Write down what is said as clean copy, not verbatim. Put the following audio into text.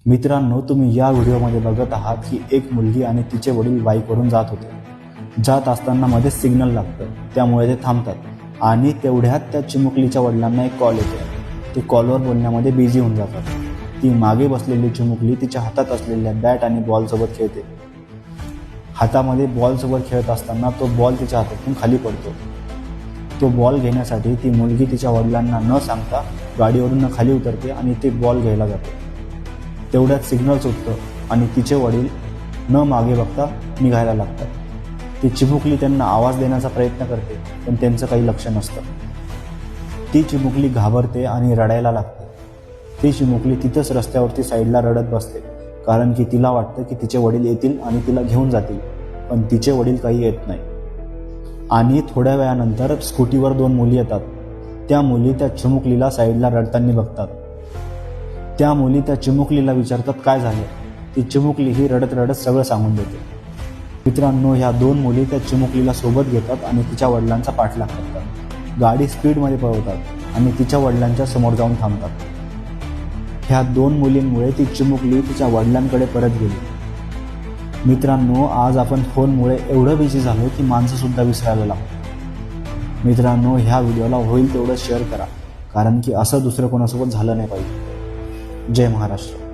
मित्रांनो, तुम्ही या व्हिडिओमध्ये बघत आहात की एक मुलगी आणि तिचे वडील बाईकवरून जात होते. जात असताना मध्ये सिग्नल लागतं, त्यामुळे ते थांबतात आणि तेवढ्यात त्या चिमुकलीच्या वडिलांना एक कॉल येतो. ते कॉलवर बोलण्यामध्ये बिझी होऊन जातात. ती मागे बसलेली चिमुकली तिच्या हातात असलेल्या बॅट आणि बॉलसोबत खेळते. हातामध्ये बॉलसोबत खेळत असताना तो बॉल तिच्या हातातून खाली पडतो. तो बॉल घेण्यासाठी ती मुलगी तिच्या वडिलांना न सांगता गाडीवरून खाली उतरते आणि ते बॉल घ्यायला जाते. तेवढ्यात सिग्नल सुटतं आणि तिचे वडील न मागे बघता निघायला लागतात. ती चिमुकली त्यांना आवाज देण्याचा प्रयत्न करते, पण त्यांचं काही लक्ष नसतं. ती चिमुकली घाबरते आणि रडायला लागते. ती चिमुकली तिथंच रस्त्यावरती साईडला रडत बसते, कारण की तिला वाटतं की तिचे वडील येतील आणि तिला घेऊन जातील, पण तिचे वडील काही येत नाही. आणि थोड्या वेळानंतर स्कूटीवर 2 मुली येतात. त्या मुली त्या चिमुकलीला साईडला रडताना बघतात. त्या मुली त्या चिमुकलीला विचारतात काय झालं. ती चिमुकली ही रडत रडत सगळं सांगून देते. मित्रांनो, ह्या 2 मुली त्या चिमुकलीला सोबत घेतात आणि तिच्या वडिलांचा पाठलाग करतात. गाडी स्पीडमध्ये पळवतात आणि तिच्या वडिलांच्या समोर जाऊन थांबतात. ह्या 2 मुलींमुळे ती चिमुकली तिच्या वडिलांकडे परत गेली. मित्रांनो, आज आपण फोनमुळे एवढं बिझी झालो की माणसंसुद्धा विसरायला लागतो. मित्रांनो, ह्या व्हिडिओला होईल तेवढं शेअर करा, कारण की असं दुसरं कोणासोबत झालं नाही पाहिजे. जय महाराष्ट्र.